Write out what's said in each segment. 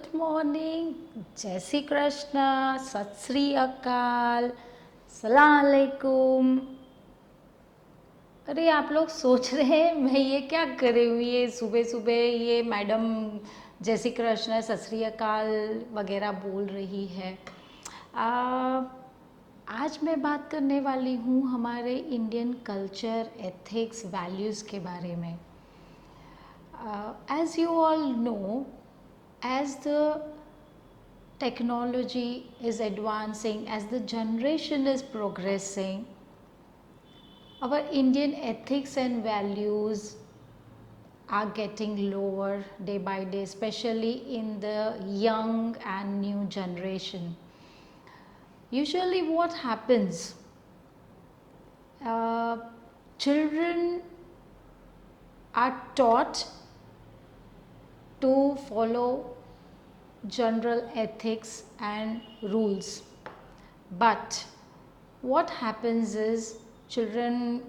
Good morning, जय श्री कृष्णा, सत श्री अकाल, सलाम अलैकुम। अरे आप लोग सोच रहे हैं मैं ये क्या कर रही हूँ, ये सुबह सुबह ये मैडम जय श्री कृष्णा सत श्री अकाल वगैरह बोल रही है। आ, आज मैं बात करने वाली हूँ हमारे इंडियन कल्चर, एथिक्स, वैल्यूज़ के बारे में। As you all know, as the technology is advancing, as the generation is progressing, our Indian ethics and values are getting lower day by day, especially in the young and new generation. Usually, what happens? Uh, Children are taught to follow general ethics and rules, but what happens is children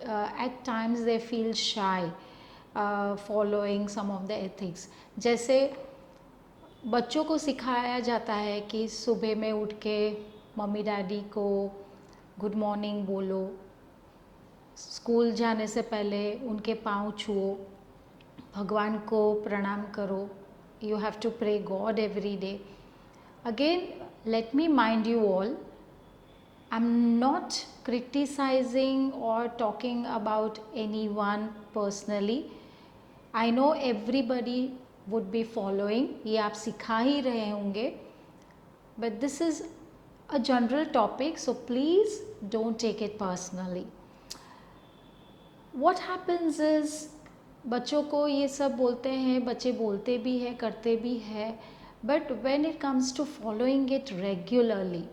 at times they feel shy following some of the ethics. जैसे बच्चों को सिखाया जाता है कि सुबह में उठ के मम्मी डैडी को गुड मॉर्निंग बोलो, स्कूल जाने से पहले उनके पाँव छुओ, भगवान को प्रणाम करो, you have to pray God every day. Again, let me mind you all, I'm not criticizing or talking about anyone personally. I know everybody would be following, ये आप सिखा ही रहे होंगे, but this is a general topic, so please don't take it personally. What happens is बच्चों को ये सब बोलते हैं, बच्चे बोलते भी हैं, करते भी हैं, but when it comes to following it regularly,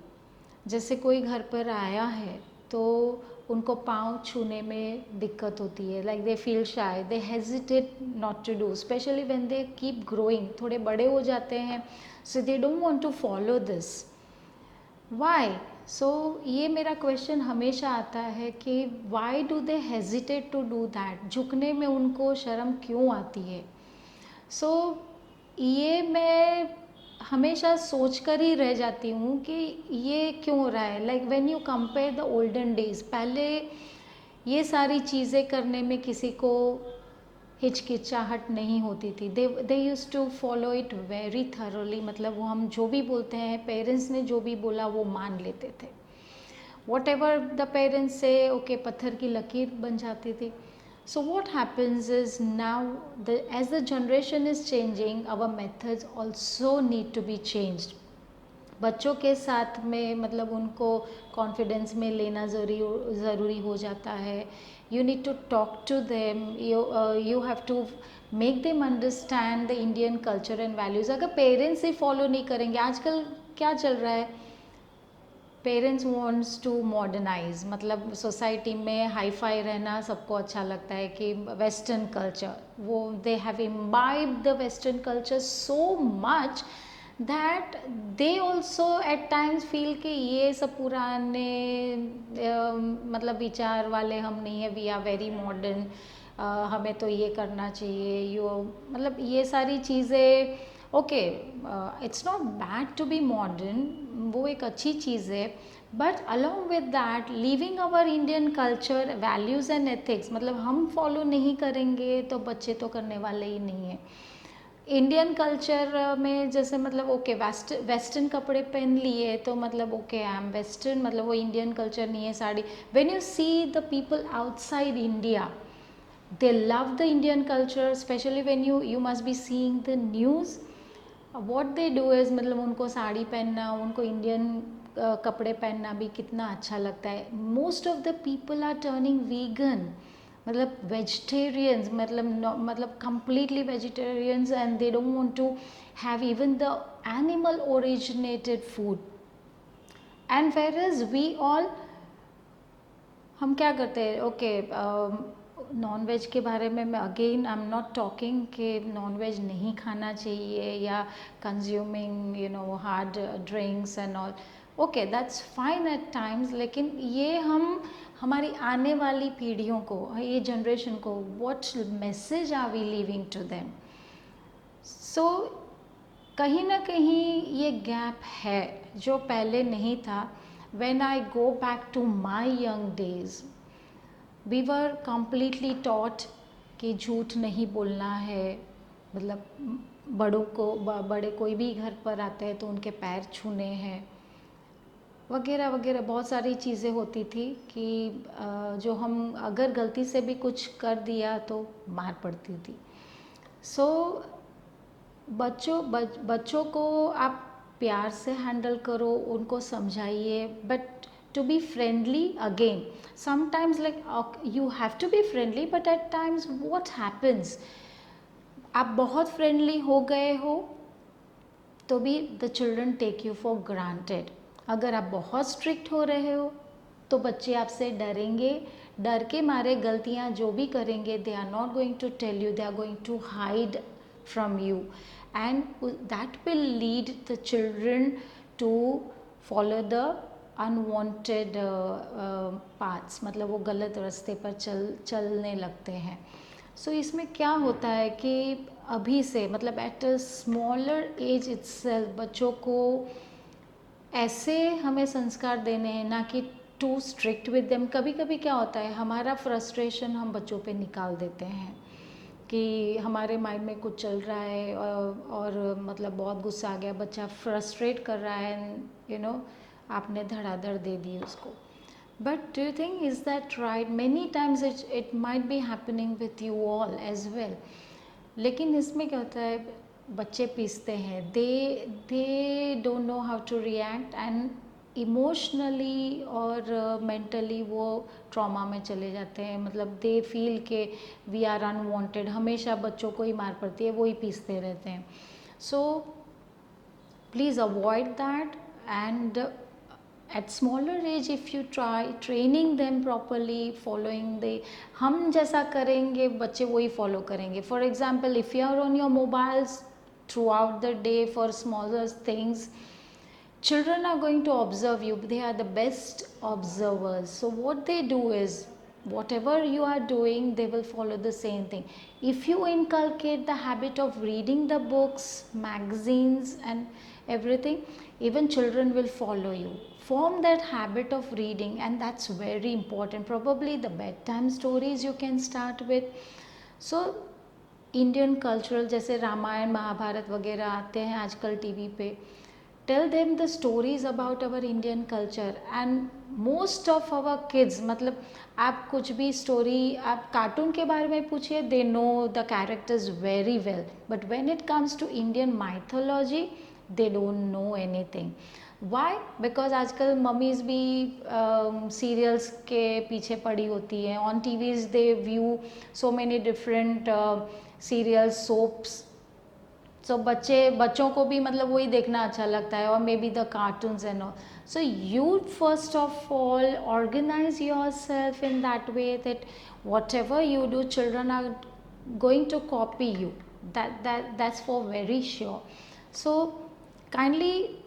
जैसे कोई घर पर आया है तो उनको पाँव छूने में दिक्कत होती है, like they feel shy, they hesitate not to do, especially when they keep growing, थोड़े बड़े हो जाते हैं, so they don't want to follow this. Why? So ये मेरा क्वेश्चन हमेशा आता है कि why do they hesitate to do that, झुकने में उनको शर्म क्यों आती है. सो ये मैं हमेशा सोच कर ही रह जाती हूँ कि ये क्यों हो रहा है. Like when you compare the olden days, पहले ये सारी चीज़ें करने में किसी को हिचकिचाहट नहीं होती थी. They use to follow it very thoroughly, मतलब वो हम जो भी बोलते हैं, पेरेंट्स ने जो भी बोला वो मान लेते थे. वॉट एवर द पेरेंट्स से ओके, पत्थर की लकीर बन जाती थी. So what happens is now as the generation is changing, our methods also need to be changed. बच्चों के साथ में मतलब उनको कॉन्फिडेंस में लेना ज़रूरी हो जाता है. You need to talk to them, you have to make them understand the Indian culture and values. अगर पेरेंट्स ही फॉलो नहीं करेंगे, आजकल क्या चल रहा है, पेरेंट्स वॉन्ट्स टू मॉडर्नाइज, मतलब सोसाइटी में हाई फाई रहना सबको अच्छा लगता है कि वेस्टर्न कल्चर, वो they have imbibed the western culture so much that they also at times feel कि ये सब पुराने मतलब विचार वाले हम नहीं है, वी आर वेरी मॉडर्न, हमें तो ये करना चाहिए. मतलब ये सारी चीज़ें okay, it's not bad to be modern, वो एक अच्छी चीज़ है, but along with that living our Indian culture, values and ethics, मतलब हम फॉलो नहीं करेंगे तो बच्चे तो करने वाले ही नहीं हैं. इंडियन कल्चर में जैसे मतलब ओके वेस्टर्न कपड़े पहन लिए तो मतलब ओके आई एम वेस्टर्न, मतलब वो इंडियन कल्चर नहीं है. Sari, when you see the people outside India, they love the Indian culture, especially when you must be seeing the news. What they do is मतलब उनको साड़ी पहनना, उनको इंडियन कपड़े पहनना भी कितना अच्छा लगता है. Most of the people are turning vegan, मतलब वेजिटेरियंस, मतलब completely vegetarians, and they don't want to have even the animal originated food. And whereas we all, हम क्या करते हैं, ओके नॉन वेज के बारे में मैं again I am not talking कि नॉन वेज नहीं खाना चाहिए या consuming hard drinks and all, okay that's fine eight times, लेकिन ये हम हमारी आने वाली पीढ़ियों को, ये जनरेशन को, what message are we leaving to them. So कहीं ना कहीं ये गैप है जो पहले नहीं था. When I go back to my young days, we were completely taught कि झूठ नहीं बोलना है. मतलब बड़ों को बड़े कोई भी घर पर आते हैं तो उनके पैर छूने हैं वगैरह वगैरह. बहुत सारी चीज़ें होती थी कि जो हम अगर गलती से भी कुछ कर दिया तो मार पड़ती थी. सो बच्चों को आप प्यार से हैंडल करो, उनको समझाइए, but to be friendly again. Sometimes like you have to be friendly, but at times what happens, आप बहुत फ्रेंडली हो गए हो तो भी the children take you for granted. अगर आप बहुत स्ट्रिक्ट हो रहे हो तो बच्चे आपसे डरेंगे. डर के मारे गलतियाँ जो भी करेंगे, they are not going to tell you, they are going to hide from you, and that will lead the children to follow the unwanted paths. मतलब वो गलत रास्ते पर चलने लगते हैं. सो इसमें क्या होता है कि अभी से मतलब at a smaller age itself बच्चों को ऐसे हमें संस्कार देने हैं, ना कि टू स्ट्रिक्ट विद देम. कभी कभी क्या होता है, हमारा फ्रस्ट्रेशन हम बच्चों पे निकाल देते हैं कि हमारे माइंड में कुछ चल रहा है और मतलब बहुत गुस्सा आ गया, बच्चा फ्रस्ट्रेट कर रहा है, यू नो, आपने धड़ाधड़ दे दी उसको. But do you think is that right? Many times it might be happening with you all as well. लेकिन इसमें क्या होता है, बच्चे पीसते हैं, they don't know how to react and emotionally और मेंटली वो ट्रॉमा में चले जाते हैं. मतलब दे फील के वी आर अनवांटेड. हमेशा बच्चों को ही मार पड़ती है, वो ही पीसते रहते हैं. So please avoid that, and at smaller age if you try training them properly, following the हम जैसा करेंगे बच्चे वही फॉलो करेंगे. For example, if you are on your mobiles throughout the day for smaller things, children are going to observe you. They are the best observers. So what they do is, whatever you are doing, they will follow the same thing. If you inculcate the habit of reading the books, magazines and everything, even children will follow you. Form that habit of reading, and that's very important. Probably the bedtime stories you can start with. So Indian cultural जैसे रामायण महाभारत वगैरह आते हैं आजकल TV पे, tell them the stories about our Indian culture. And most of our kids, मतलब आप कुछ भी स्टोरी, आप कार्टून के बारे में पूछिए, they know the characters very well, but when it comes to Indian mythology they don't know anything. Why? Because आजकल मम्मीज़ भी सीरियल्स के पीछे पड़ी होती हैं. On TVs they view so many different serials, soaps. So बच्चों को भी मतलब वही देखना अच्छा लगता है, और maybe the cartoons and all. So you first of all organise yourself in that way that whatever you do, children are going to copy you. That's for very sure. So kindly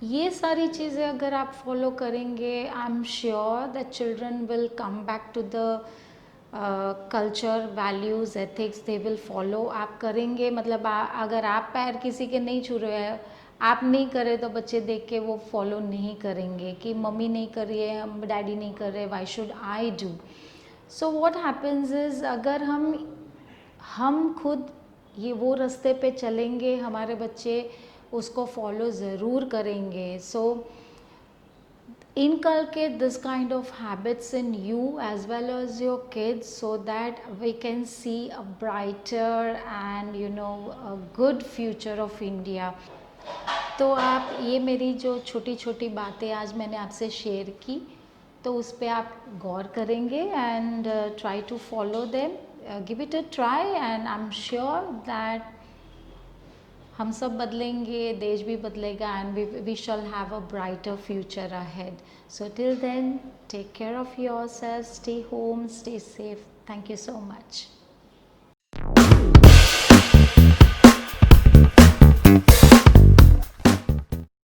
ये सारी चीज़ें अगर आप follow करेंगे, I am sure that children will come back to the culture, values, ethics, they will follow. आप करेंगे, मतलब अगर आप पैर किसी के नहीं छू रहे हैं, आप नहीं करे तो बच्चे देख के वो फॉलो नहीं करेंगे कि मम्मी नहीं कर रही है, हम डैडी नहीं कर रहे, why should I do. So what happens is, अगर हम खुद ये वो रास्ते पे चलेंगे, हमारे बच्चे उसको फॉलो ज़रूर करेंगे. सो inculcate this kind of habits in you as well as your kids, so that we can see a brighter and a good future of India. तो आप ये मेरी जो छोटी छोटी बातें आज मैंने आपसे शेयर की, तो उस पर आप गौर करेंगे and try to follow them, give it a try, and I am sure that हम सब बदलेंगे, देश भी बदलेगा, and we shall have a brighter future ahead. So till then, take care of yourself, stay home, stay safe. Thank you so much.